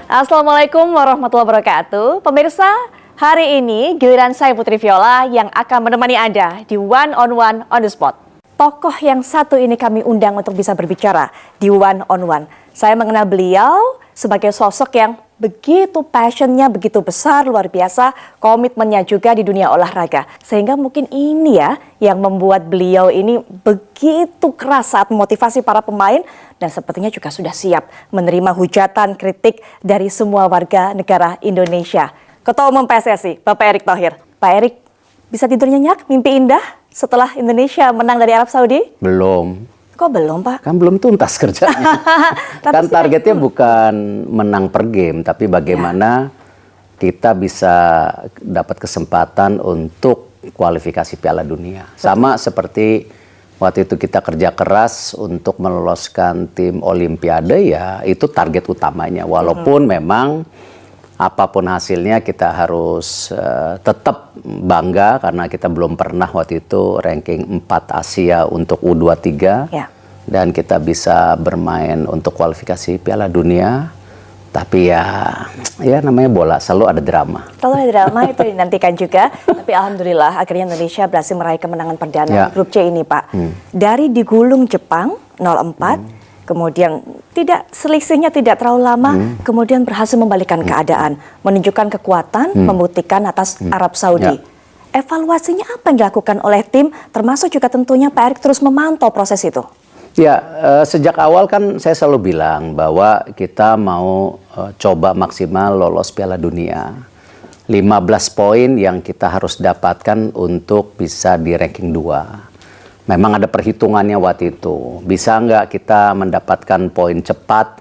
Assalamualaikum warahmatullahi wabarakatuh. Pemirsa, hari ini giliran saya Putri Viola yang akan menemani Anda di One on One on the Spot. Tokoh yang satu ini kami undang untuk bisa berbicara di One on One. Saya mengenal beliau sebagai sosok yang begitu passionnya, begitu besar, luar biasa, komitmennya juga di dunia olahraga. Sehingga mungkin ini ya yang membuat beliau ini begitu keras saat memotivasi para pemain dan sepertinya juga sudah siap menerima hujatan, kritik dari semua warga negara Indonesia. Ketua Umum PSSI, Bapak Erick Thohir. Pak Erick, bisa tidur nyenyak, mimpi indah setelah Indonesia menang dari Arab Saudi? Belum. Kok belum, Pak? Kan belum tuntas kerjanya. Kan targetnya bukan menang per game, tapi bagaimana kita bisa dapat kesempatan untuk kualifikasi Piala Dunia. Sama seperti waktu itu kita kerja keras untuk meloloskan tim Olimpiade, ya itu target utamanya. Walaupun memang apapun hasilnya kita harus tetap bangga karena kita belum pernah waktu itu ranking 4 Asia untuk U23 dan kita bisa bermain untuk kualifikasi Piala Dunia. Tapi ya namanya bola, selalu ada drama. Selalu ada drama, itu dinantikan juga. Tapi alhamdulillah akhirnya Indonesia berhasil meraih kemenangan perdana grup C ini, Pak. Dari digulung Jepang 0-4. Kemudian selisihnya tidak terlalu lama, kemudian berhasil membalikan keadaan, menunjukkan kekuatan, membuktikan atas Arab Saudi. Evaluasinya apa yang dilakukan oleh tim, termasuk juga tentunya Pak Erick terus memantau proses itu? Ya, sejak awal kan saya selalu bilang bahwa kita mau coba maksimal lolos Piala Dunia. 15 poin yang kita harus dapatkan untuk bisa di ranking 2. Memang ada perhitungannya waktu itu. Bisa nggak kita mendapatkan poin cepat,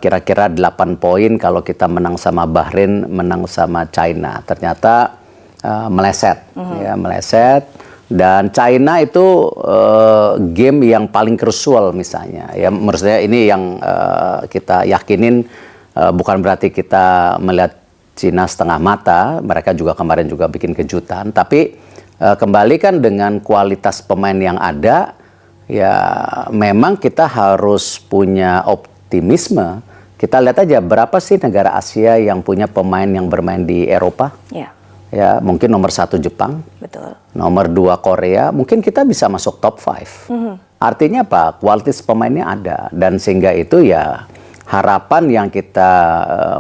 kira-kira 8 poin kalau kita menang sama Bahrain, menang sama China. Ternyata meleset, ya meleset. Dan China itu game yang paling krusial misalnya. Ya, menurut saya ini yang kita yakinin, bukan berarti kita melihat China setengah mata. Mereka juga kemarin juga bikin kejutan. Tapi kembali kan dengan kualitas pemain yang ada, ya memang kita harus punya optimisme. Kita lihat aja berapa sih negara Asia yang punya pemain yang bermain di Eropa. Ya mungkin nomor 1 Jepang, betul. Nomor 2 Korea, mungkin kita bisa masuk top 5. Artinya apa? Kualitas pemainnya ada, dan sehingga itu ya harapan yang kita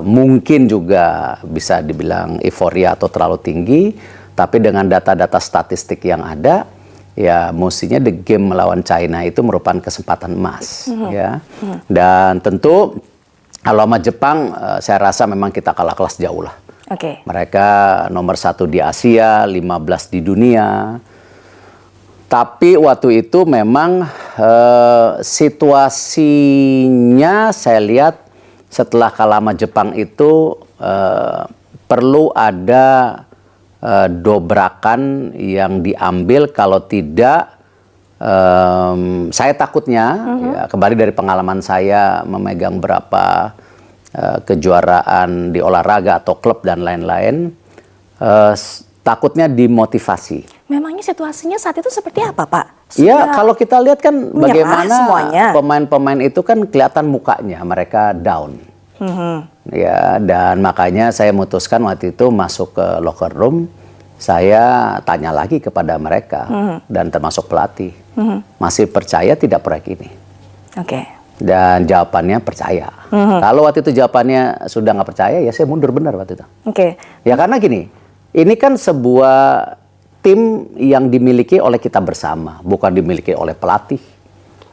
mungkin juga bisa dibilang euforia atau terlalu tinggi, tapi dengan data-data statistik yang ada, ya mestinya the game melawan China itu merupakan kesempatan emas, ya. Dan tentu kalau sama Jepang, saya rasa memang kita kalah kelas jauh lah. Mereka nomor 1 di Asia, 15 di dunia. Tapi waktu itu memang situasinya saya lihat setelah kalah sama Jepang itu perlu ada dobrakan yang diambil, kalau tidak saya takutnya ya, kembali dari pengalaman saya memegang berapa kejuaraan di olahraga atau klub dan lain-lain, takutnya dimotivasi. Memangnya situasinya saat itu seperti apa, Pak? Ya kalau kita lihat kan bagaimana pemain-pemain itu kan kelihatan mukanya mereka down. Ya, dan makanya saya memutuskan waktu itu masuk ke locker room, saya tanya lagi kepada mereka dan termasuk pelatih, masih percaya tidak proyek ini? Dan jawabannya percaya. Kalau waktu itu jawabannya sudah nggak percaya, ya saya mundur benar waktu itu. Ya karena gini, ini kan sebuah tim yang dimiliki oleh kita bersama, bukan dimiliki oleh pelatih,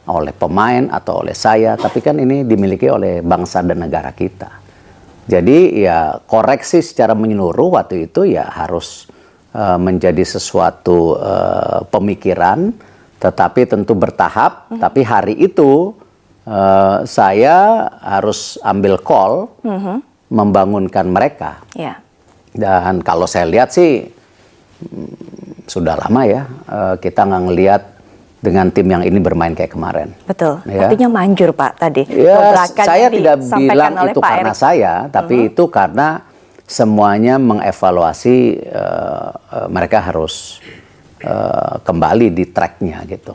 oleh pemain atau oleh saya, tapi kan ini dimiliki oleh bangsa dan negara kita. Jadi ya koreksi secara menyeluruh waktu itu ya harus menjadi sesuatu pemikiran, tetapi tentu bertahap. Tapi hari itu saya harus ambil call membangunkan mereka. Dan kalau saya lihat sih sudah lama ya kita nggak ngelihat dengan tim yang ini bermain kayak kemarin. Betul. Ya. Artinya manjur, Pak, tadi. Ya, saya tidak bilang itu karena saya, tapi itu karena semuanya mengevaluasi mereka harus kembali di tracknya gitu.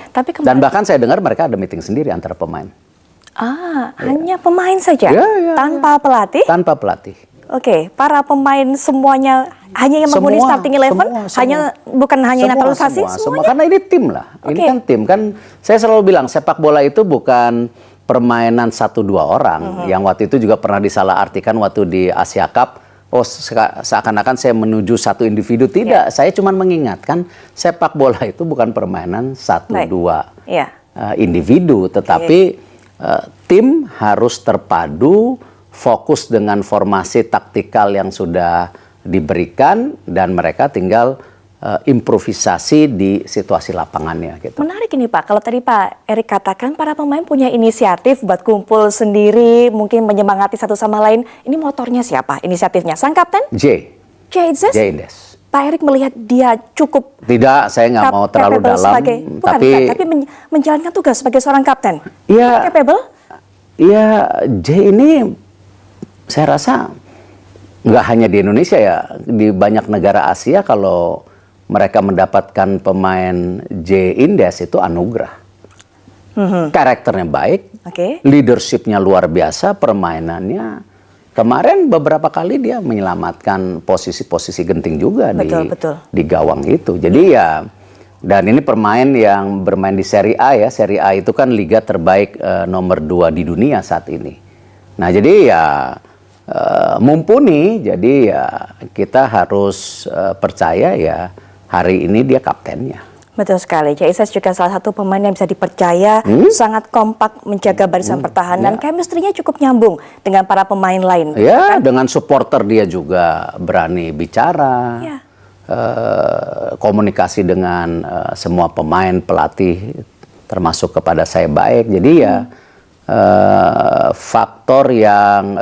Tapi dan bahkan saya dengar mereka ada meeting sendiri antara pemain. Hanya pemain saja, Ya. tanpa pelatih. Tanpa pelatih. Oke, para pemain semuanya hanya yang menghuni Semua, starting 11, semua. bukan hanya naturalisasi, semua. semuanya. Karena ini tim lah. Ini Oke. kan tim kan. Saya selalu bilang sepak bola itu bukan permainan 1-2 orang. Yang waktu itu juga pernah disalahartikan waktu di Asia Cup. Oh, seakan-akan saya menuju satu individu. Tidak, saya cuma mengingatkan sepak bola itu bukan permainan 1-2 Iya. individu, tetapi tim harus terpadu, fokus dengan formasi taktikal yang sudah diberikan, dan mereka tinggal improvisasi di situasi lapangannya. Gitu. Menarik ini Pak, kalau tadi Pak Erik katakan para pemain punya inisiatif buat kumpul sendiri, mungkin menyemangati satu sama lain. Ini motornya siapa? Inisiatifnya sang kapten? J. Indes? Indes. Pak Erik melihat dia cukup Tidak, saya nggak mau terlalu capable dalam, tapi menjalankan tugas sebagai seorang kapten. Iya. Capable? Iya, J ini saya rasa nggak hanya di Indonesia ya, di banyak negara Asia kalau mereka mendapatkan pemain J Indes itu anugerah. Karakternya baik, leadershipnya luar biasa, permainannya. Kemarin beberapa kali dia menyelamatkan posisi-posisi genting juga di gawang itu. Jadi ya, dan ini pemain yang bermain di Serie A ya. Serie A itu kan liga terbaik nomor 2 di dunia saat ini. Nah jadi ya mumpuni, jadi ya kita harus percaya ya hari ini dia kaptennya. Betul sekali, J. Indes juga salah satu pemain yang bisa dipercaya, sangat kompak menjaga barisan pertahanan, chemistry-nya cukup nyambung dengan para pemain lain. Ya, kan? Dengan supporter dia juga berani bicara, komunikasi dengan semua pemain, pelatih, termasuk kepada saya baik. Jadi ya faktor yang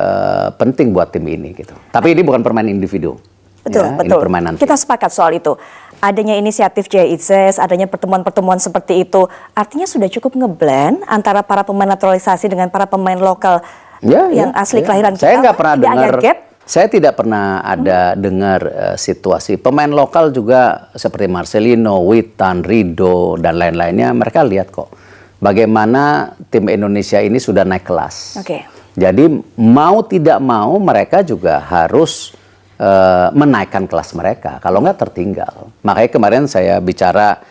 penting buat tim ini gitu. Tapi ini bukan permainan individu. Betul, ya, betul. Ini permainan kita sepakat soal itu. Adanya inisiatif J. Indes, adanya pertemuan-pertemuan seperti itu, artinya sudah cukup ngeblend antara para pemain naturalisasi dengan para pemain lokal yang asli kelahiran kita. Saya nggak pernah dengar. Gap. Saya tidak pernah ada dengar situasi pemain lokal juga seperti Marcelino, Witan, Rido dan lain-lainnya. Mereka lihat kok bagaimana tim Indonesia ini sudah naik kelas. Jadi mau tidak mau mereka juga harus menaikkan kelas mereka, kalau nggak tertinggal. Makanya kemarin saya bicara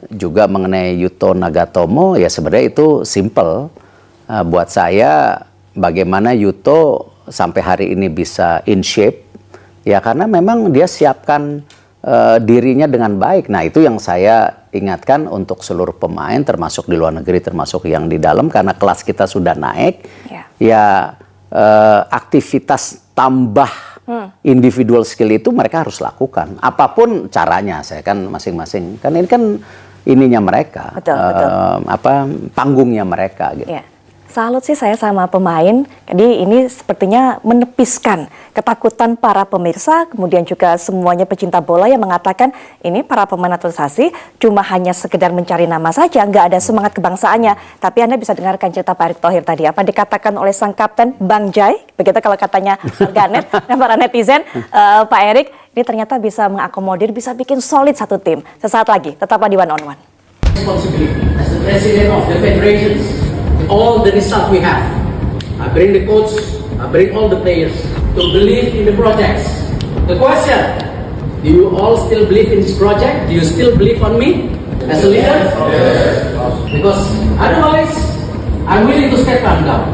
juga mengenai Yuto Nagatomo, ya sebenarnya itu simple buat saya, bagaimana Yuto sampai hari ini bisa in shape, ya karena memang dia siapkan dirinya dengan baik. Nah itu yang saya ingatkan untuk seluruh pemain, termasuk di luar negeri, termasuk yang di dalam, karena kelas kita sudah naik, ya aktivitas tambah individual skill itu mereka harus lakukan. Apapun caranya, saya kan masing-masing. Kan ini kan ininya mereka, panggungnya mereka. Gitu. Salut sih saya sama pemain. Jadi ini sepertinya menepiskan ketakutan para pemirsa, kemudian juga semuanya pecinta bola yang mengatakan ini para pemain naturalisasi cuma hanya sekedar mencari nama saja, nggak ada semangat kebangsaannya. Tapi Anda bisa dengarkan cerita Pak Erick Thohir tadi, apa dikatakan oleh sang kapten Bang Jai, begitu kalau katanya warganet dan para netizen, Pak Erick ini ternyata bisa mengakomodir, bisa bikin solid satu tim. Sesaat lagi, tetaplah di One on One. Responsibility as the president of the federations. All the result we have, I bring the coach, I bring all the players to believe in the projects. The question, do you all still believe in this project? Do you still believe on me as a leader? Yes. Because otherwise, I'm willing to step down.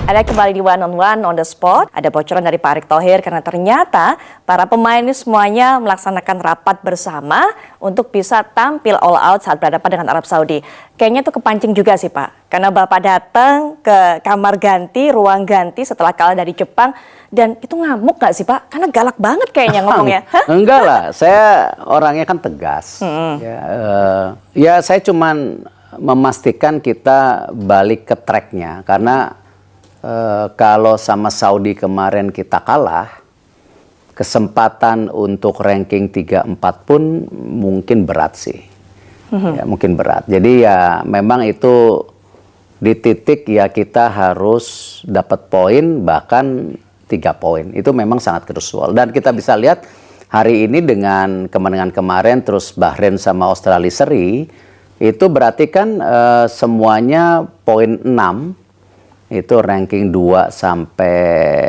Ada kembali di One on the Spot, ada bocoran dari Pak Erick Thohir karena ternyata para pemain ini semuanya melaksanakan rapat bersama untuk bisa tampil all out saat berhadapan dengan Arab Saudi. Kayaknya itu kepancing juga sih Pak, karena Bapak datang ke kamar ganti, ruang ganti setelah kalah dari Jepang, dan itu ngamuk gak sih Pak? Karena galak banget kayaknya ngomongnya. Enggak lah, saya orangnya kan tegas. Ya saya cuman memastikan kita balik ke tracknya, karena kalau sama Saudi kemarin kita kalah, kesempatan untuk ranking 3-4 pun mungkin berat sih. Ya, mungkin berat. Jadi ya memang itu di titik ya kita harus dapat poin, bahkan 3 poin. Itu memang sangat krusial. Dan kita bisa lihat hari ini dengan kemenangan kemarin, terus Bahrain sama Australia seri, Itu berarti kan semuanya poin 6 itu ranking 2 sampai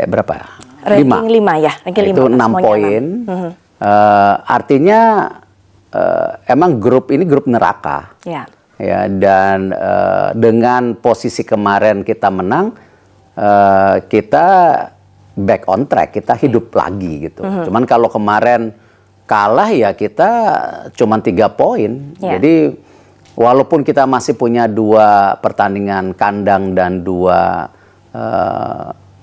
berapa? Ranking 5 ya, ranking 5. Itu 6 poin. Artinya emang grup ini grup neraka. Ya. Ya, dan dengan posisi kemarin kita menang, kita back on track, kita hidup lagi gitu. Cuman kalau kemarin kalah ya kita cuman 3 poin. Ya. Jadi walaupun kita masih punya 2 pertandingan kandang dan 2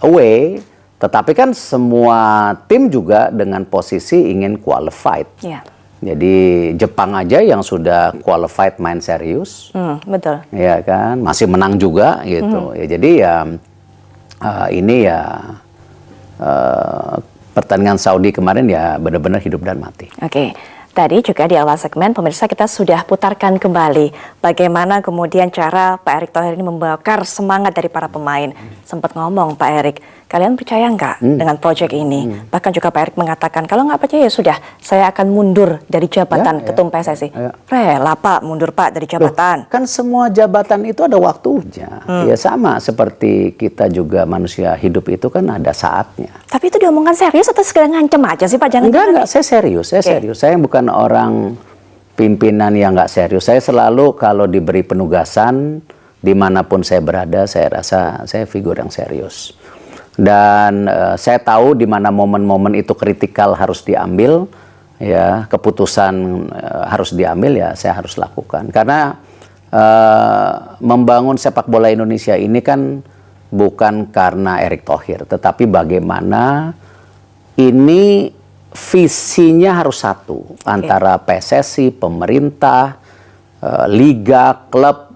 away, tetapi kan semua tim juga dengan posisi ingin qualified. Ya. Jadi Jepang aja yang sudah qualified main serius, Betul. ya kan, masih menang juga gitu. Ya, jadi ya ini ya pertandingan Saudi kemarin ya benar-benar hidup dan mati. Oke. Tadi juga di awal segmen, pemirsa kita sudah putarkan kembali bagaimana kemudian cara Pak Erick Thohir ini membakar semangat dari para pemain. Sempat ngomong Pak Erick, kalian percaya nggak dengan proyek ini? Bahkan juga Pak Erick mengatakan, kalau nggak percaya ya sudah, saya akan mundur dari jabatan Ketum PSSI. Rela Pak, mundur Pak dari jabatan. Kan semua jabatan itu ada waktunya. Ya sama seperti kita juga manusia hidup itu kan ada saatnya. Tapi itu diomongkan serius atau sekedar ngancem aja sih Pak? Enggak, saya serius, serius. Saya bukan orang pimpinan yang nggak serius. Saya selalu kalau diberi penugasan, dimanapun saya berada, saya rasa saya figur yang serius. Dan saya tahu di mana momen-momen itu kritikal harus diambil, ya keputusan harus diambil ya saya harus lakukan. Karena membangun sepak bola Indonesia ini kan bukan karena Erick Thohir, tetapi bagaimana ini visinya harus satu antara PSSI, pemerintah, liga, klub,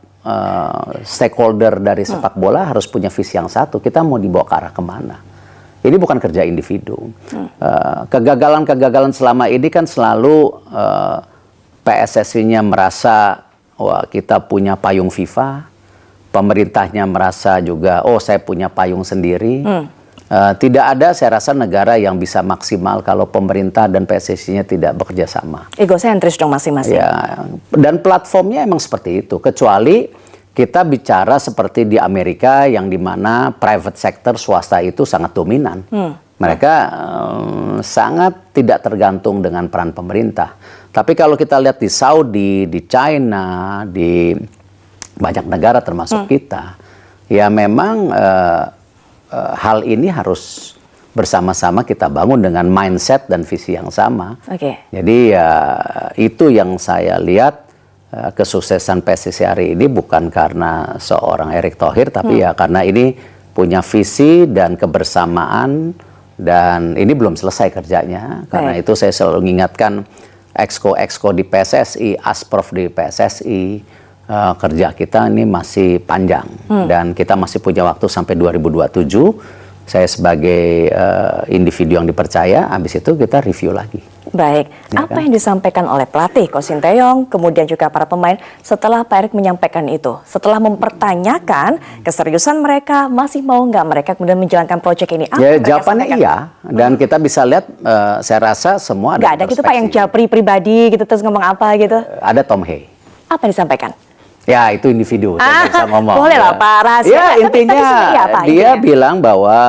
stakeholder dari sepak bola harus punya visi yang satu. Kita mau dibawa ke arah kemana? Ini bukan kerja individu. Kegagalan-kegagalan selama ini kan selalu PSSI-nya merasa wah kita punya payung FIFA, pemerintahnya merasa juga oh saya punya payung sendiri. Tidak ada saya rasa negara yang bisa maksimal kalau pemerintah dan PSSI-nya tidak bekerja sama. Egosentris dong masing-masing. Ya, dan platformnya emang seperti itu. Kecuali kita bicara seperti di Amerika yang dimana private sector swasta itu sangat dominan. Mereka sangat tidak tergantung dengan peran pemerintah. Tapi kalau kita lihat di Saudi, di China, di banyak negara termasuk kita, ya memang hal ini harus bersama-sama kita bangun dengan mindset dan visi yang sama. Jadi ya itu yang saya lihat kesuksesan PSSI hari ini bukan karena seorang Erick Thohir, tapi ya karena ini punya visi dan kebersamaan dan ini belum selesai kerjanya. Karena itu saya selalu mengingatkan exco di PSSI, asprof di PSSI, kerja kita ini masih panjang dan kita masih punya waktu sampai 2027. Saya sebagai individu yang dipercaya, habis itu kita review lagi. Baik, Ya, apa yang disampaikan oleh pelatih Coach Sinteyong, kemudian juga para pemain setelah Pak Erick menyampaikan itu? Setelah mempertanyakan keseriusan mereka, masih mau nggak mereka kemudian menjalankan proyek ini? Ya, jawabannya iya, dan kita bisa lihat, saya rasa semua ada nggak ada gitu Pak yang japri pribadi gitu terus ngomong apa gitu? Ada Tom Hay. Apa yang disampaikan? Ya itu individu, saya bisa ngomong. Boleh lah Pak, rahasia. Ya intinya sebenarnya apa, dia intinya? bilang bahwa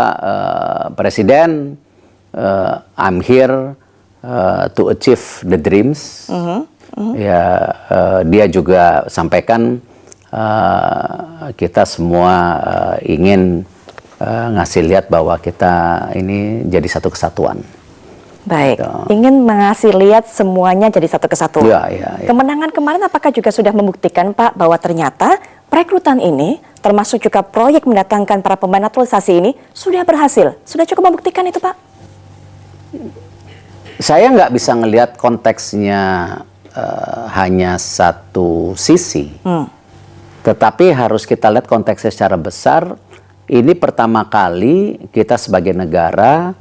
Presiden, I'm here to achieve the dreams. Ya dia juga sampaikan kita semua ingin ngasih lihat bahwa kita ini jadi satu kesatuan. Baik, ingin mengasih lihat semuanya jadi satu kesatuan. Ya. Kemenangan kemarin apakah juga sudah membuktikan Pak bahwa ternyata perekrutan ini termasuk juga proyek mendatangkan para pemain naturalisasi ini sudah berhasil? Sudah cukup membuktikan itu Pak? Saya nggak bisa ngelihat konteksnya hanya satu sisi. Tetapi harus kita lihat konteksnya secara besar. Ini pertama kali kita sebagai negara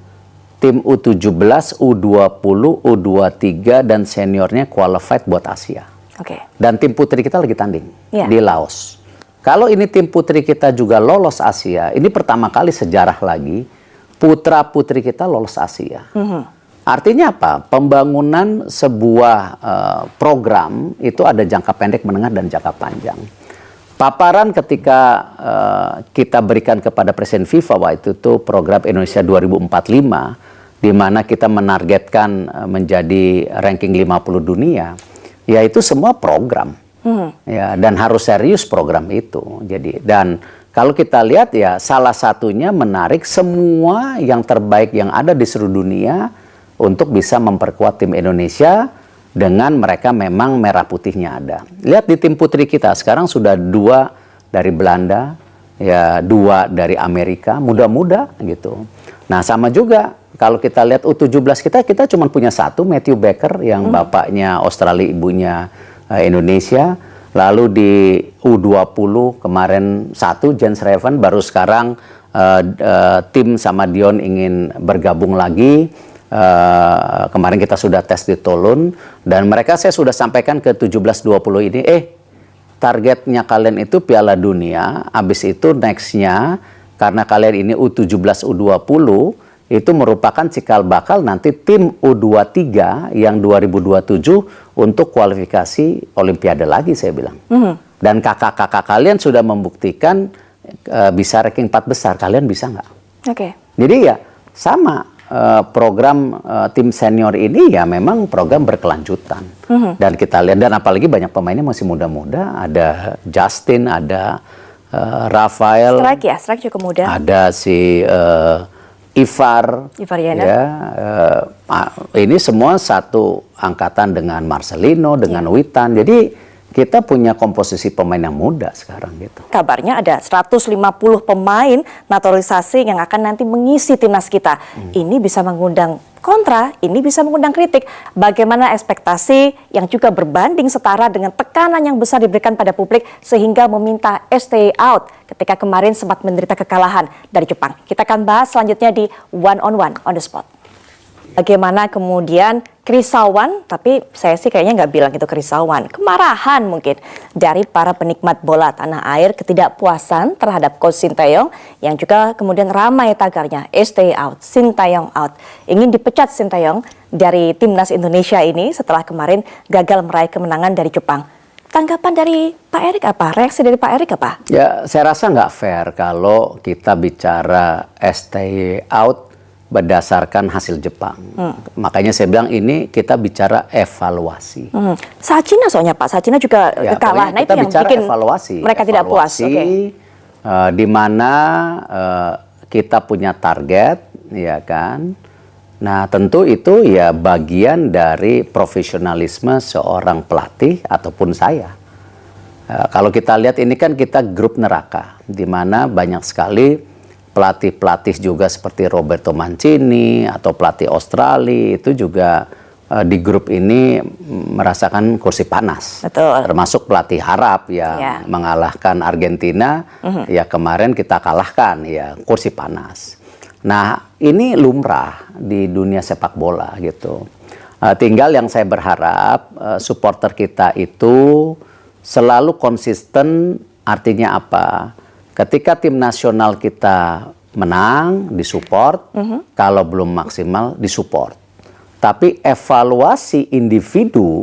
tim U17, U20, U23 dan seniornya qualified buat Asia. Dan tim putri kita lagi tanding di Laos. Kalau ini tim putri kita juga lolos Asia, ini pertama kali sejarah lagi putra putri kita lolos Asia. Artinya apa? Pembangunan sebuah program itu ada jangka pendek, menengah, dan jangka panjang. Paparan ketika kita berikan kepada Presiden FIFA waktu itu program Indonesia 2045, di mana kita menargetkan menjadi ranking 50 dunia, yaitu semua program. Ya, dan harus serius program itu. Jadi, dan kalau kita lihat ya salah satunya menarik semua yang terbaik yang ada di seluruh dunia untuk bisa memperkuat tim Indonesia dengan mereka memang merah putihnya ada. Lihat di tim putri kita sekarang sudah 2 dari Belanda, ya 2 dari Amerika, muda-muda gitu. Nah sama juga kalau kita lihat U17 kita cuma punya 1, Matthew Baker yang bapaknya Australia, ibunya Indonesia. Lalu di U20 kemarin 1, Jens Reven, baru sekarang tim sama Dion ingin bergabung lagi. Kemarin kita sudah tes di Tolun dan mereka saya sudah sampaikan ke 17-20 ini, targetnya kalian itu Piala Dunia, habis itu nextnya karena kalian ini U17, U20 itu merupakan cikal bakal nanti tim U23 yang 2027 untuk kualifikasi Olimpiade lagi saya bilang. Dan kakak-kakak kalian sudah membuktikan bisa ranking 4 besar, kalian bisa nggak? Jadi ya sama program tim senior ini ya memang program berkelanjutan. Dan kita lihat, dan apalagi banyak pemainnya masih muda-muda, ada Justin, ada Rafael. Strike juga muda. Ada si Ivar ya, ini semua satu angkatan dengan Marcelino, dengan Witan. Jadi kita punya komposisi pemain yang muda sekarang gitu. Kabarnya ada 150 pemain naturalisasi yang akan nanti mengisi timnas kita. Ini bisa mengundang kontra, ini bisa mengundang kritik. Bagaimana ekspektasi yang juga berbanding setara dengan tekanan yang besar diberikan pada publik sehingga meminta stay out ketika kemarin sempat menderita kekalahan dari Jepang. Kita akan bahas selanjutnya di One on One on the Spot. Bagaimana kemudian kerisauan, tapi saya sih kayaknya nggak bilang itu kerisauan, kemarahan mungkin dari para penikmat bola tanah air, ketidakpuasan terhadap Coach Sinteyong yang juga kemudian ramai tagarnya stay out, Sinteyong out. Ingin dipecat Sinteyong dari timnas Indonesia ini setelah kemarin gagal meraih kemenangan dari Jepang. Tanggapan dari Pak Erik apa? Reaksi dari Pak Erik apa? Ya, saya rasa nggak fair kalau kita bicara stay out berdasarkan hasil Jepang. Makanya saya bilang ini kita bicara evaluasi. Saat Cina soalnya Pak, saat Cina juga kalah. Nah itu yang bikin evaluasi. Mereka tidak puas. Di mana kita punya target, ya kan. Nah tentu itu ya bagian dari profesionalisme seorang pelatih ataupun saya. Kalau kita lihat ini kan kita grup neraka, di mana banyak sekali pelatih-pelatih juga seperti Roberto Mancini atau pelatih Australia itu juga di grup ini merasakan kursi panas. Betul. Termasuk pelatih Arab yang mengalahkan Argentina, ya kemarin kita kalahkan, ya kursi panas. Nah ini lumrah di dunia sepak bola gitu. Tinggal yang saya berharap supporter kita itu selalu konsisten, artinya apa? Ketika tim nasional kita menang, disupport. Kalau belum maksimal, disupport. Tapi evaluasi individu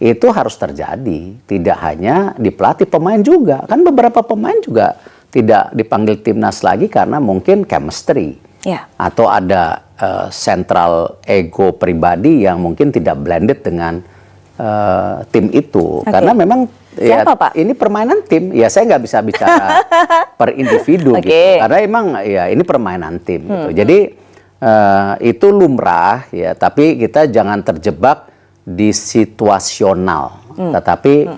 itu harus terjadi. Tidak hanya di pelatih, pemain juga. Kan beberapa pemain juga tidak dipanggil timnas lagi karena mungkin chemistry. Atau ada central ego pribadi yang mungkin tidak blended dengan tim itu. Karena memang siapa, Pak? Ini permainan tim. Ya saya nggak bisa bicara per individu gitu. Karena emang ya ini permainan tim gitu. Jadi itu lumrah ya, tapi kita jangan terjebak di situasional, tetapi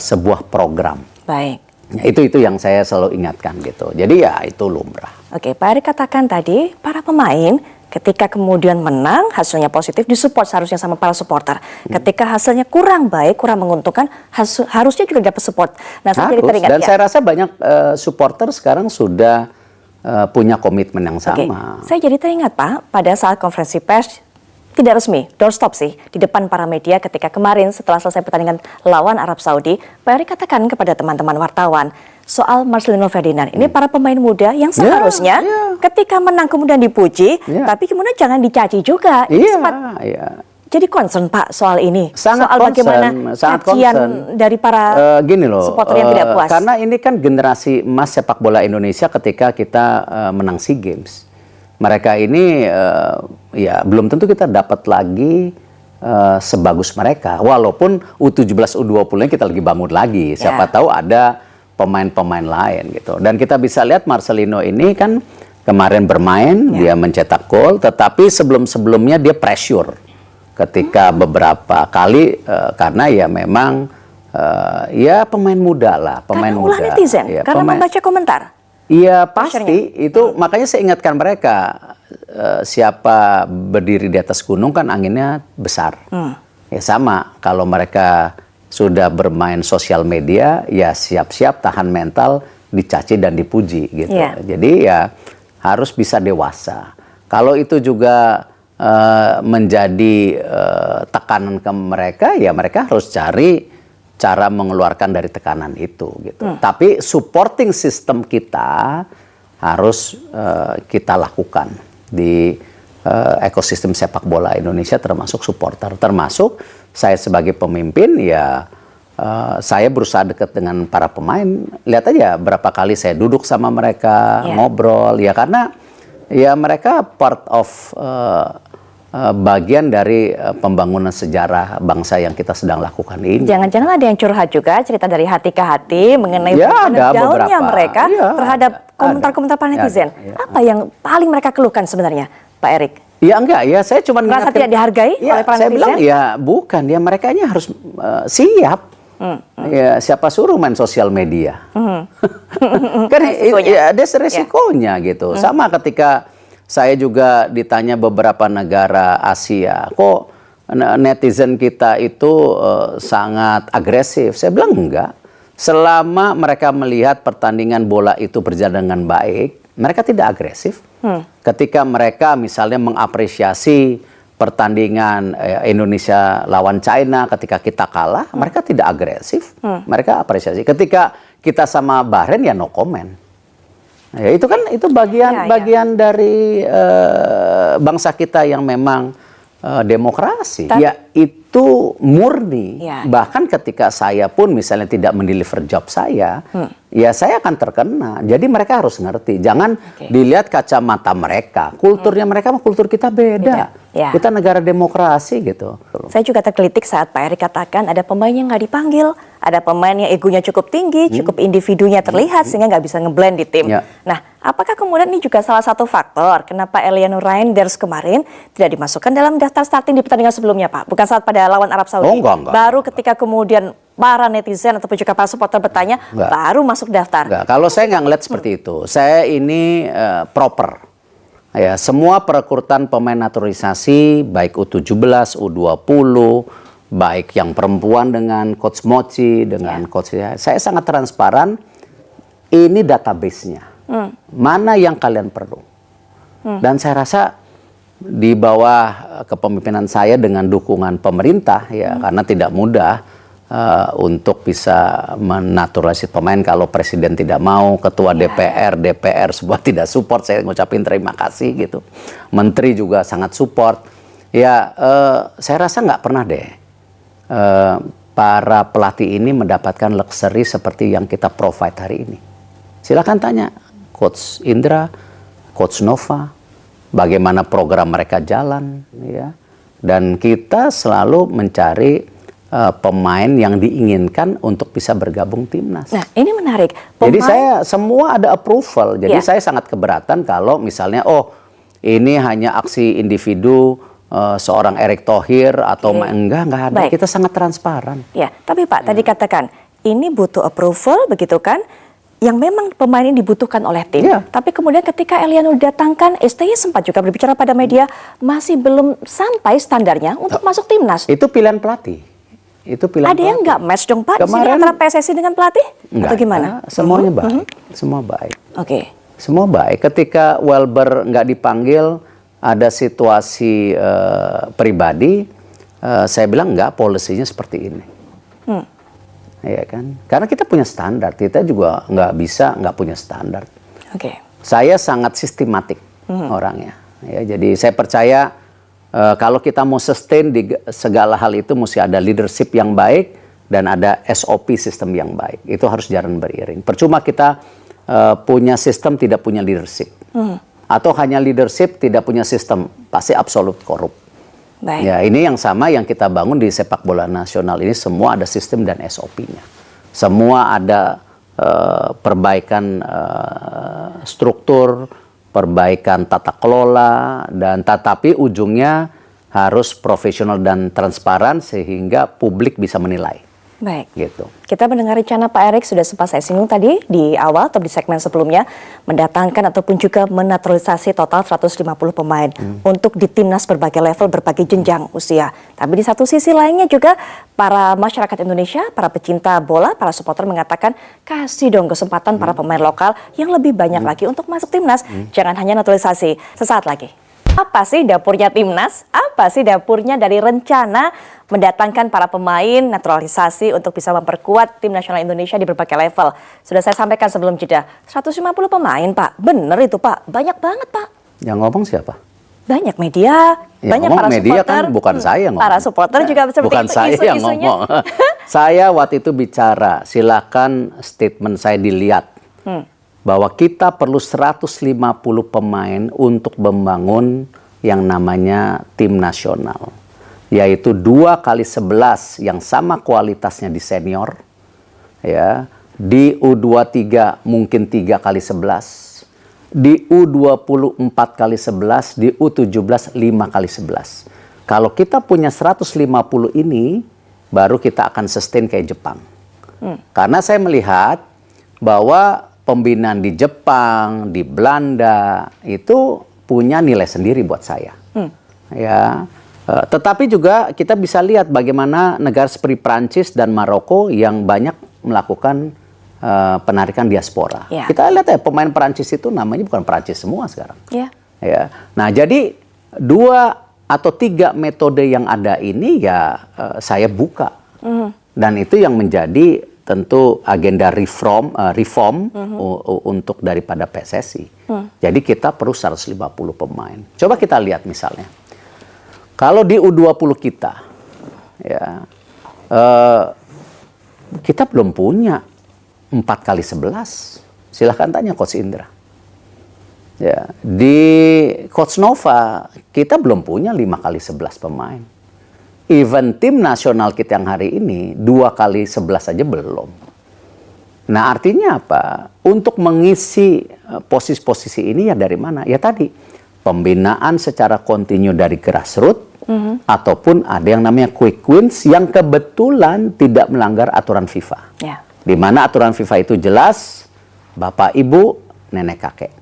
sebuah program. Baik. Ya, itu yang saya selalu ingatkan gitu. Jadi ya itu lumrah. Oke, Pak Erik katakan tadi para pemain ketika kemudian menang, hasilnya positif, disupport seharusnya sama para supporter. Ketika hasilnya kurang baik, kurang menguntungkan, harusnya juga dapat support. Nah, saya jadi teringat. Dan saya rasa banyak supporter sekarang sudah punya komitmen yang sama. Saya jadi teringat Pak, pada saat konferensi pers, tidak resmi, doorstop sih, di depan para media ketika kemarin setelah selesai pertandingan lawan Arab Saudi, Pak Erik katakan kepada teman-teman wartawan, soal Marcelino Ferdinand. Ini para pemain muda yang seharusnya ketika menang kemudian dipuji, tapi kemudian jangan dicaci juga. Ini sempat jadi concern Pak soal ini. Sangat soal concern, bagaimana sangat cacian concern. dari para gini loh, supporter yang tidak puas. Karena ini kan generasi emas sepak bola Indonesia ketika kita menang SEA Games. Mereka ini ya belum tentu kita dapat lagi sebagus mereka. Walaupun U17, U20-nya kita lagi bangun lagi. Siapa tahu ada pemain-pemain lain gitu. Dan kita bisa lihat Marcelino ini kan kemarin bermain, dia mencetak gol, tetapi sebelum-sebelumnya dia pressure ketika beberapa kali karena ya memang ya pemain muda lah, pemain karena muda. Ulah netizen, ya, karena membaca komentar. Iya pasti itu makanya saya ingatkan mereka siapa berdiri di atas gunung kan anginnya besar. Ya sama kalau mereka sudah bermain sosial media ya siap-siap tahan mental dicaci dan dipuji gitu. Jadi ya harus bisa dewasa. Kalau itu juga menjadi tekanan ke mereka, ya mereka harus cari cara mengeluarkan dari tekanan itu gitu. Tapi supporting system kita harus kita lakukan di ekosistem sepak bola Indonesia, termasuk supporter, termasuk saya sebagai pemimpin ya saya berusaha dekat dengan para pemain. Lihat aja berapa kali saya duduk sama mereka ngobrol ya karena ya mereka part of bagian dari pembangunan sejarah bangsa yang kita sedang lakukan ini. Jangan-jangan ada yang curhat juga, cerita dari hati ke hati mengenai down-nya mereka terhadap komentar-komentar para netizen. Apa yang paling mereka keluhkan sebenarnya, Pak Erik? Ya enggak, ya saya cuma merasa tidak dihargai oleh para netizen? Saya bilang ya bukan, ya mereka ini harus siap. Ya siapa suruh main sosial media? Kan ya ada resikonya gitu. Sama ketika saya juga ditanya beberapa negara Asia, kok netizen kita itu sangat agresif? Saya bilang enggak. Selama mereka melihat pertandingan bola itu berjalan dengan baik, mereka tidak agresif. Ketika mereka misalnya mengapresiasi pertandingan Indonesia lawan China ketika kita kalah, mereka tidak agresif. Mereka apresiasi. Ketika kita sama Bahrain ya no comment. Ya itu kan itu bagian dari bangsa kita yang memang demokrasi. Ya itu murni. Bahkan ketika saya pun misalnya tidak mendeliver job saya, ya saya akan terkena. Jadi mereka harus ngerti. Jangan dilihat kacamata mereka. Kulturnya mereka sama kultur kita beda. Kita negara demokrasi gitu. Saya juga tergelitik saat Pak Erik katakan ada pemain yang nggak dipanggil, ada pemain yang egonya cukup tinggi, cukup individunya terlihat sehingga nggak bisa ngeblend di tim. Nah, apakah kemudian ini juga salah satu faktor kenapa Eliano Reinders kemarin tidak dimasukkan dalam daftar starting di pertandingan sebelumnya, Pak? Bukan saat pada lawan Arab Saudi. Enggak. Baru ketika kemudian para netizen ataupun juga para supporter bertanya, baru masuk daftar. Enggak. Kalau saya nggak ngeliat seperti itu. Saya ini proper. Ya, semua perekrutan pemain naturalisasi baik U17, U20, baik yang perempuan dengan coach Mochi, dengan coach saya sangat transparan. Ini database-nya. Mana yang kalian perlu? Dan saya rasa di bawah kepemimpinan saya dengan dukungan pemerintah ya karena tidak mudah untuk bisa menaturalisasi pemain kalau presiden tidak mau, ketua DPR semua tidak support, saya ngucapin terima kasih gitu. Menteri juga sangat support. Ya saya rasa nggak pernah deh para pelatih ini mendapatkan luxury seperti yang kita provide hari ini. Silakan tanya Coach Indra, Coach Nova, bagaimana program mereka jalan ya. Dan kita selalu mencari pemain yang diinginkan untuk bisa bergabung timnas. Nah, ini menarik. Jadi saya semua ada approval. Jadi saya sangat keberatan kalau misalnya ini hanya aksi individu seorang Erick Thohir atau enggak ada. Kita sangat transparan. Ya, tapi Pak tadi katakan ini butuh approval begitu kan? Yang memang pemain ini dibutuhkan oleh tim. Tapi kemudian ketika Eliano didatangkan, STY sempat juga berbicara pada media masih belum sampai standarnya untuk masuk timnas. Itu pilihan pelatih. Itu pilihan ada yang nggak match dong Pak kemarin, antara PSSI dengan pelatih? Enggak, atau gimana? Semuanya baik. Semua baik. Semua baik. Ketika Welber nggak dipanggil, ada situasi pribadi, saya bilang enggak, polisinya seperti ini. ya kan? Karena kita punya standar, kita juga nggak bisa nggak punya standar. Oke. Saya sangat sistematik orangnya, ya. Jadi saya percaya kalau kita mau sustain di segala hal itu mesti ada leadership yang baik dan ada SOP sistem yang baik. Itu harus jalan beriring. Percuma kita punya sistem tidak punya leadership, atau hanya leadership tidak punya sistem, pasti absolut korup. Baik. Ya, ini yang sama yang kita bangun di sepak bola nasional ini, semua ada sistem dan SOP-nya. Semua ada perbaikan struktur, perbaikan tata kelola, dan tetapi ujungnya harus profesional dan transparan sehingga publik bisa menilai. Baik. Gitu. Kita mendengar rencana Pak Erick, sudah sempat saya singgung tadi di awal atau di segmen sebelumnya, mendatangkan ataupun juga menaturalisasi total 150 pemain untuk di timnas berbagai level, berbagai jenjang usia. Tapi di satu sisi lainnya juga para masyarakat Indonesia, para pecinta bola, para supporter mengatakan kasih dong kesempatan para pemain lokal yang lebih banyak lagi untuk masuk timnas. Jangan hanya naturalisasi. Sesaat lagi. Apa sih dapurnya timnas? Apa sih dapurnya dari rencana mendatangkan para pemain naturalisasi untuk bisa memperkuat tim nasional Indonesia di berbagai level? Sudah saya sampaikan sebelum jeda, 150 pemain Pak. Bener itu Pak, banyak banget Pak. Yang ngomong siapa? Banyak media, Ya, banyak para media supporter. kan bukan saya yang ngomong. Para supporter juga seperti bukan itu, saya yang isu-isunya. ngomong. Saya waktu itu bicara, silakan statement saya dilihat. Bahwa kita perlu 150 pemain untuk membangun yang namanya tim nasional. Yaitu 2x11 yang sama kualitasnya di senior. Ya, di U23 mungkin 3x11. Di U20 4x11, di U17 5x11. Kalau kita punya 150 ini, baru kita akan sustain kayak Jepang. Karena saya melihat bahwa pembinaan di Jepang, di Belanda itu punya nilai sendiri buat saya. Ya, tetapi juga kita bisa lihat bagaimana negara seperti Prancis dan Maroko yang banyak melakukan penarikan diaspora. Ya. Kita lihat ya pemain Prancis itu namanya bukan Prancis semua sekarang. Ya. Ya, nah jadi 2 atau 3 metode yang ada ini ya saya buka dan itu yang menjadi tentu agenda reform untuk daripada PSSI. Jadi kita perlu 150 pemain. Coba kita lihat misalnya, kalau di U20 kita, ya kita belum punya 4x11. Silahkan tanya Coach Indra. Ya, di Coach Nova kita belum punya 5x11 pemain. Even tim nasional kita yang hari ini 2x11 aja belum. Nah artinya apa? Untuk mengisi posisi-posisi ini ya dari mana? Ya tadi pembinaan secara kontinu dari grassroots ataupun ada yang namanya quick wins yang kebetulan tidak melanggar aturan FIFA. Ya. Di mana aturan FIFA itu jelas bapak ibu nenek kakek.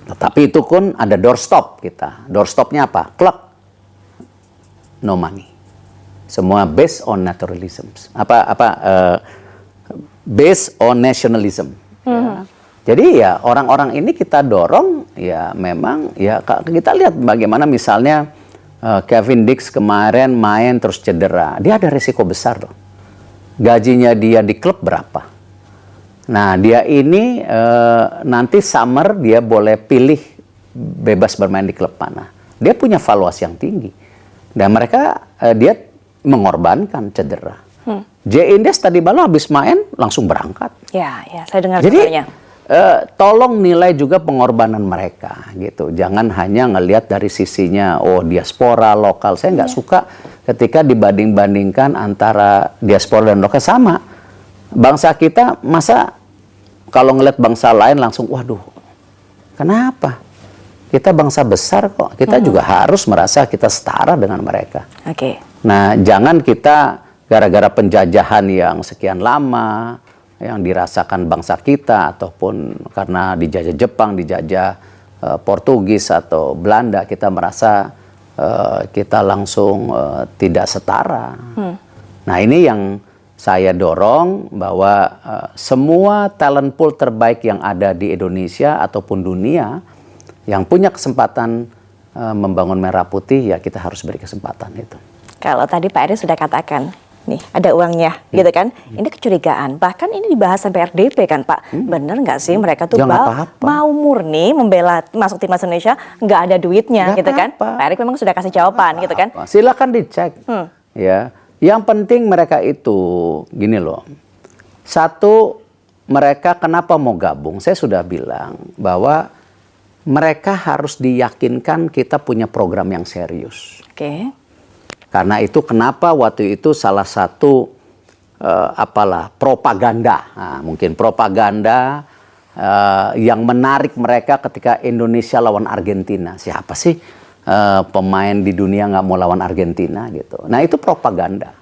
Tetapi itu pun ada doorstop kita. Doorstopnya apa? Klub no money. Semua based on naturalism. Based on nationalism. Ya. Jadi ya orang-orang ini kita dorong ya memang ya kita lihat bagaimana misalnya Kevin Dix kemarin main terus cedera. Dia ada risiko besar loh. Gajinya dia di klub berapa? Nah dia ini nanti summer dia boleh pilih bebas bermain di klub mana. Dia punya valuasi yang tinggi. Dan mereka dia mengorbankan cedera. J. Indes tadi malam habis main langsung berangkat. Ya, saya dengar Jadi kabarnya. tolong nilai juga pengorbanan mereka gitu. Jangan hanya ngelihat dari sisinya diaspora lokal. Saya nggak suka ketika dibanding-bandingkan antara diaspora dan lokal sama. Bangsa kita masa kalau ngelihat bangsa lain langsung waduh. Kenapa? Kita bangsa besar kok. Kita juga harus merasa kita setara dengan mereka. Oke. Nah, jangan kita gara-gara penjajahan yang sekian lama, yang dirasakan bangsa kita, ataupun karena dijajah Jepang, dijajah Portugis atau Belanda, kita merasa kita langsung tidak setara. Nah, ini yang saya dorong bahwa semua talent pool terbaik yang ada di Indonesia ataupun dunia, yang punya kesempatan membangun merah putih, ya kita harus beri kesempatan itu. Kalau tadi Pak Erick sudah katakan, nih ada uangnya, gitu kan? Ini kecurigaan. Bahkan ini dibahas sampai RDP kan, Pak. Bener nggak sih mereka tuh Ya, nggak apa-apa. mau murni membela masuk timnas Indonesia, nggak ada duitnya, Nggak gitu kan? apa-apa. Pak Erick memang sudah kasih jawaban, gitu kan? Silakan dicek. Ya, yang penting mereka itu gini loh. Satu, mereka kenapa mau gabung? Saya sudah bilang bahwa mereka harus diyakinkan kita punya program yang serius. Oke. Karena itu kenapa waktu itu salah satu propaganda, nah, mungkin propaganda yang menarik mereka ketika Indonesia lawan Argentina. Siapa sih pemain di dunia nggak mau lawan Argentina gitu? Nah itu propaganda.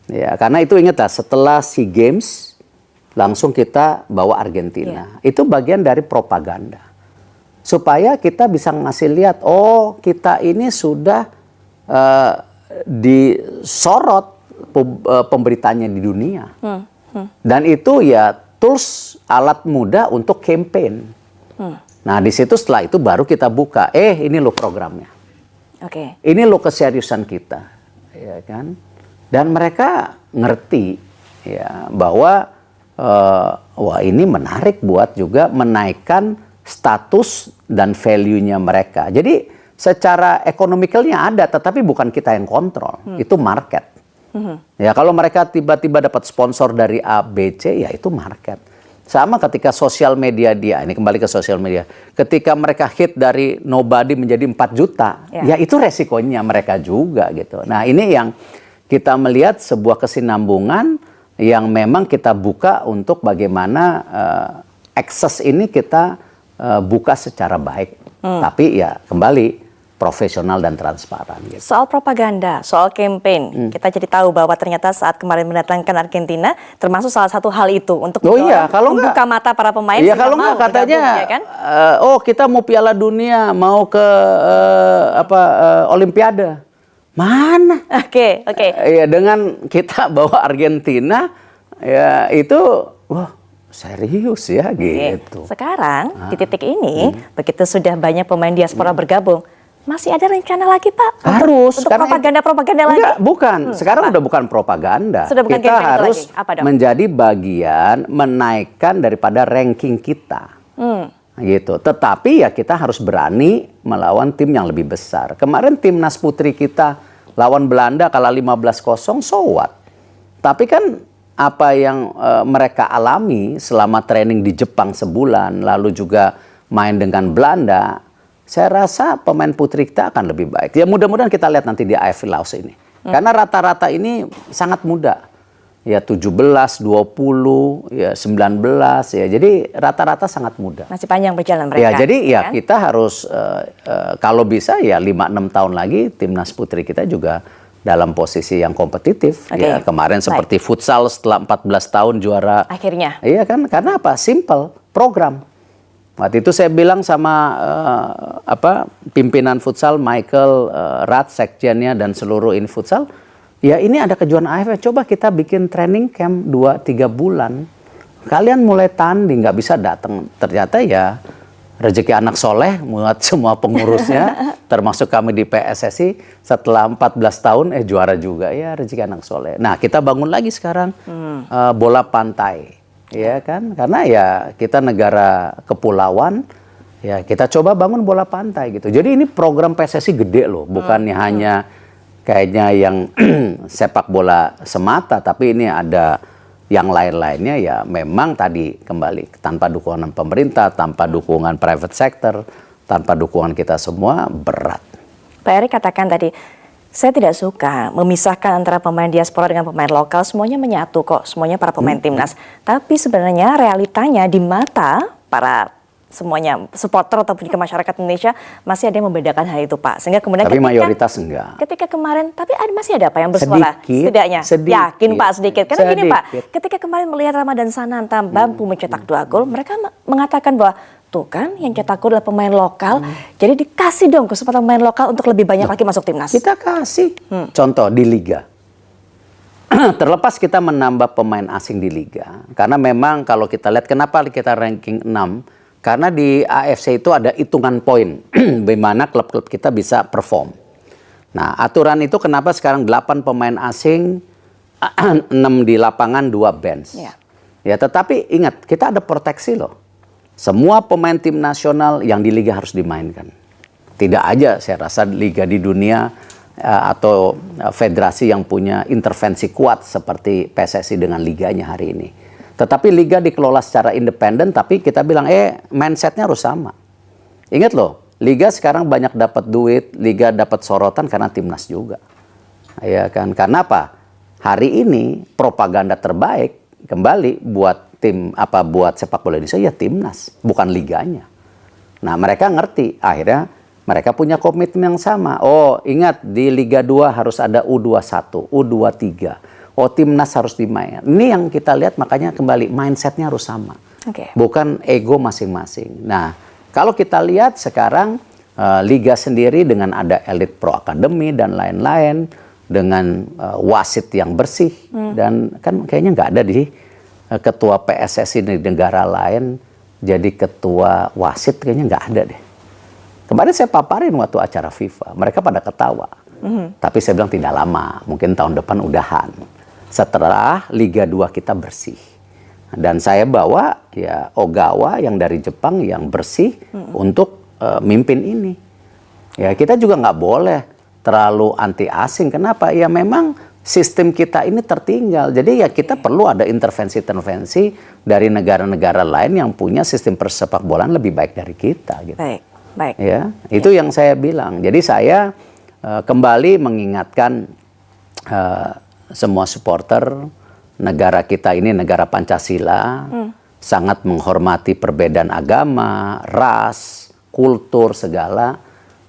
Ya, karena itu ingatlah setelah SEA Games langsung kita bawa Argentina. Itu bagian dari propaganda. Supaya kita bisa ngasih lihat, oh kita ini sudah disorot pemberitaannya di dunia. Dan itu ya tools alat mudah untuk campaign. Nah di situ setelah itu baru kita buka, ini loh programnya. Oke. Ini loh keseriusan kita, ya kan? Dan mereka ngerti ya bahwa wah ini menarik buat juga menaikkan status dan value-nya mereka. Jadi secara ekonomikalnya ada, tetapi bukan kita yang kontrol. Itu market. Ya kalau mereka tiba-tiba dapat sponsor dari A, B, C, ya itu market. Sama ketika sosial media dia, ini kembali ke sosial media. Ketika mereka hit dari nobody menjadi 4 juta, ya itu resikonya mereka juga gitu. Nah ini yang kita melihat sebuah kesinambungan yang memang kita buka untuk bagaimana akses ini kita buka secara baik. Tapi ya kembali profesional dan transparan. Gitu. Soal propaganda, soal campaign, kita jadi tahu bahwa ternyata saat kemarin mendatangkan Argentina, termasuk salah satu hal itu untuk membuka mata para pemain. Iya kalau nggak katanya, ya kan? Kita mau Piala Dunia, mau ke Olimpiade. Mana? Oke. Ya dengan kita bawa Argentina, ya itu, wah serius ya gitu. Sekarang di titik ini, begitu sudah banyak pemain diaspora bergabung, masih ada rencana lagi Pak? Harus. Untuk propaganda lagi? Enggak, bukan. Sekarang udah bukan propaganda. Sudah bukan kita harus lagi. Apa dong? menjadi bagian menaikkan daripada ranking kita. Gitu. Tetapi ya kita harus berani melawan tim yang lebih besar. Kemarin timnas putri kita lawan Belanda kalah 15-0, so what? Tapi kan apa yang mereka alami selama training di Jepang sebulan, lalu juga main dengan Belanda, saya rasa pemain putri kita akan lebih baik. Ya mudah-mudahan kita lihat nanti di AFC Laos ini. Karena rata-rata ini sangat muda. Ya 17, 20, ya 19, ya jadi rata-rata sangat muda. Masih panjang perjalanan mereka. Ya jadi ya kan? kita harus kalau bisa ya 5-6 tahun lagi timnas putri kita juga dalam posisi yang kompetitif. Ya kemarin seperti futsal setelah 14 tahun juara. Akhirnya. Iya kan? Karena apa? Simple, program. Waktu itu saya bilang sama pimpinan futsal Michael Rat, sekjennya dan seluruh ini futsal, ya ini ada kejuaraan AFF, coba kita bikin training camp 2-3 bulan. Kalian mulai tanding, nggak bisa datang. Ternyata ya rezeki anak soleh buat semua pengurusnya, termasuk kami di PSSI, setelah 14 tahun juara juga, ya rezeki anak soleh. Nah kita bangun lagi sekarang bola pantai. Ya kan, karena ya kita negara kepulauan, ya kita coba bangun bola pantai gitu. Jadi ini program PSSI gede loh, bukannya hanya kayaknya yang sepak bola semata, tapi ini ada yang lain-lainnya ya. Memang tadi kembali tanpa dukungan pemerintah, tanpa dukungan private sector, tanpa dukungan kita semua berat. Pak Erick katakan tadi, saya tidak suka memisahkan antara pemain diaspora dengan pemain lokal, semuanya menyatu kok, semuanya para pemain timnas. Tapi sebenarnya realitanya di mata para semuanya supporter ataupun juga masyarakat Indonesia masih ada yang membedakan hal itu Pak. Sehingga kemudian tapi mayoritas enggak. Ketika kemarin, tapi masih ada Pak yang bersuara? Setidaknya. Yakin Pak sedikit. Karena gini Pak, ketika kemarin melihat Ramadan Sananta mampu mencetak 2 gol, mereka mengatakan bahwa tuh kan yang cetak gol adalah pemain lokal, jadi dikasih dong kesempatan pemain lokal untuk lebih banyak lagi masuk timnas. Kita kasih contoh di Liga. Terlepas kita menambah pemain asing di Liga, karena memang kalau kita lihat kenapa kita ranking 6, karena di AFC itu ada hitungan poin, bagaimana klub-klub kita bisa perform. Nah aturan itu kenapa sekarang 8 pemain asing 6 di lapangan, 2 bench. Ya. Ya, tetapi ingat, kita ada proteksi loh. Semua pemain tim nasional yang di liga harus dimainkan. Tidak aja saya rasa liga di dunia atau federasi yang punya intervensi kuat seperti PSSI dengan liganya hari ini. Tetapi liga dikelola secara independen, tapi kita bilang mindsetnya harus sama. Ingat loh, liga sekarang banyak dapat duit, liga dapat sorotan karena timnas juga. Ya kan? Karena apa? Hari ini propaganda terbaik kembali buat buat sepak bola Indonesia ya timnas, bukan liganya. Nah, mereka ngerti, akhirnya mereka punya komitmen yang sama. Oh, ingat di Liga 2 harus ada U21, U23. Oh, timnas harus dimain. Ini yang kita lihat, makanya kembali mindsetnya harus sama. Bukan ego masing-masing. Nah, kalau kita lihat sekarang Liga sendiri dengan ada Elite Pro Academy dan lain-lain, dengan wasit yang bersih, dan kan kayaknya nggak ada di ketua PSSI di negara lain jadi ketua wasit, kayaknya nggak ada deh. Kemarin saya paparin waktu acara FIFA, mereka pada ketawa. Tapi saya bilang tidak lama, mungkin tahun depan udahan. Setelah Liga 2 kita bersih. Dan saya bawa ya Ogawa yang dari Jepang yang bersih untuk mimpin ini. Ya kita juga nggak boleh terlalu anti asing. Kenapa? Ya memang sistem kita ini tertinggal. Jadi ya kita perlu ada intervensi-intervensi dari negara-negara lain yang punya sistem persepak bolaan lebih baik dari kita. Gitu. Baik. Ya, itu yang saya bilang. Jadi saya kembali mengingatkan semua supporter, negara kita ini negara Pancasila, sangat menghormati perbedaan agama, ras, kultur, segala.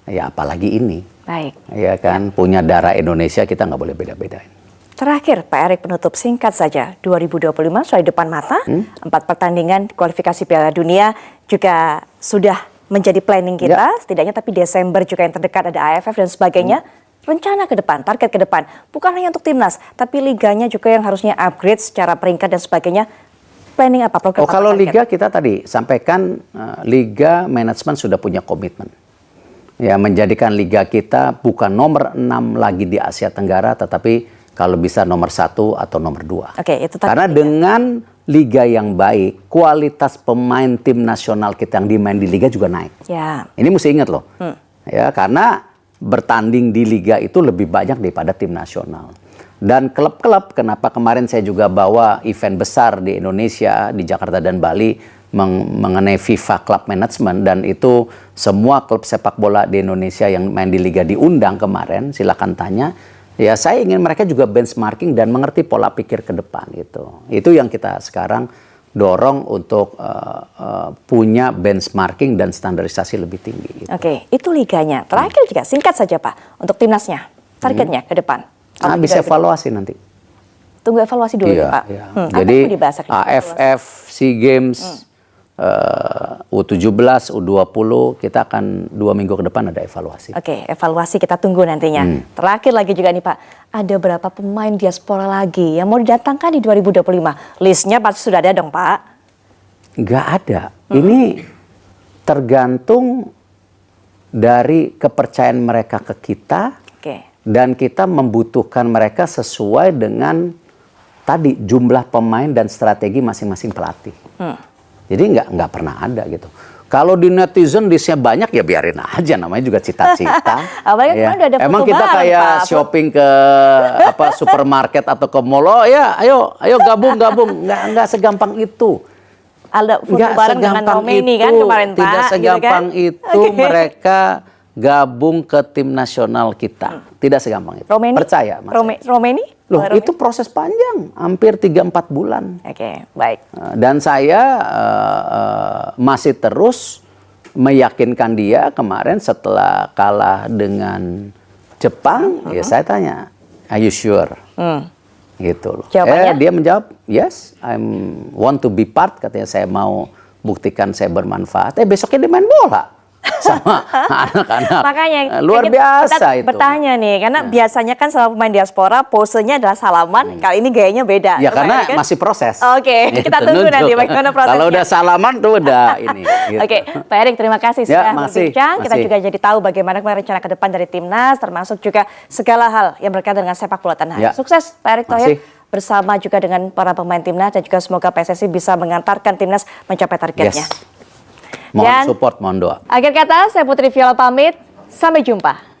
Ya apalagi ini. Baik. Ya kan, punya darah Indonesia, kita nggak boleh beda-bedain. Terakhir, Pak Erick, penutup singkat saja. 2025 sudah di depan mata, 4 pertandingan kualifikasi Piala Dunia juga sudah menjadi planning kita, setidaknya, tapi Desember juga yang terdekat ada AFF dan sebagainya. Rencana ke depan, target ke depan, bukan hanya untuk timnas, tapi liganya juga yang harusnya upgrade secara peringkat dan sebagainya. Planning apa? Program kalau target? liga kita tadi sampaikan, liga manajemen sudah punya komitmen. Ya, menjadikan liga kita bukan nomor 6 lagi di Asia Tenggara, tetapi kalau bisa nomor 1 atau nomor 2. Itu karena dengan liga yang baik, kualitas pemain tim nasional kita yang dimain di liga juga naik. Ya. Ini mesti ingat loh. Ya, karena bertanding di liga itu lebih banyak daripada tim nasional. Dan klub-klub, kenapa kemarin saya juga bawa event besar di Indonesia, di Jakarta dan Bali, mengenai FIFA Club Management, dan itu semua klub sepak bola di Indonesia yang main di liga diundang kemarin, silakan tanya. Ya saya ingin mereka juga benchmarking dan mengerti pola pikir ke depan gitu. Itu yang kita sekarang dorong untuk punya benchmarking dan standarisasi lebih tinggi. Gitu. Itu liganya. Terakhir juga singkat saja Pak, untuk timnasnya, targetnya ke depan. Bisa evaluasi nanti. Tunggu evaluasi dulu ya Pak. Iya. Jadi AFF, SEA Games, U17, U20, kita akan 2 minggu ke depan ada evaluasi. Evaluasi kita tunggu nantinya. Terakhir lagi juga nih Pak, ada berapa pemain diaspora lagi yang mau didatangkan di 2025? Listnya pasti sudah ada dong Pak? Nggak ada. Ini tergantung dari kepercayaan mereka ke kita, dan kita membutuhkan mereka sesuai dengan tadi jumlah pemain dan strategi masing-masing pelatih. Jadi nggak pernah ada gitu. Kalau di netizen listnya banyak ya biarin aja, namanya juga cita-cita. Ya. Emang kita kayak shopping ke supermarket atau ke mall, oh ya ayo gabung, nggak segampang itu. Ada foto bareng dengan Romeni kan kemarin Pak. Tidak segampang itu mereka gabung ke tim nasional kita. Tidak segampang itu. Percaya Mas. Romeni? Loh, itu proses panjang, hampir 3-4 bulan. Baik. Dan saya masih terus meyakinkan dia kemarin setelah kalah dengan Jepang, ya saya tanya, are you sure? Gitu loh. Dia menjawab, yes, I want to be part, katanya saya mau buktikan saya bermanfaat. Besoknya dia main bola sama anak-anak. Makanya luar biasa kita itu. Bertanya nih, karena biasanya kan sama pemain diaspora posenya adalah salaman, kali ini gayanya beda. Ya karena kan? Masih proses. Kita tunggu nanti bagaimana prosesnya. Kalau udah salaman tuh udah ini. Gitu. Pak Erick, terima kasih sudah berbincang. Kita juga jadi tahu bagaimana rencana ke depan dari timnas, termasuk juga segala hal yang berkaitan dengan sepak bola tanah air. Sukses Pak Erick Thohir. bersama juga dengan para pemain timnas dan juga semoga PSSI bisa mengantarkan timnas mencapai targetnya. Yes. Mohon support, mohon doa. Akhir kata, saya Putri Viola pamit. Sampai jumpa.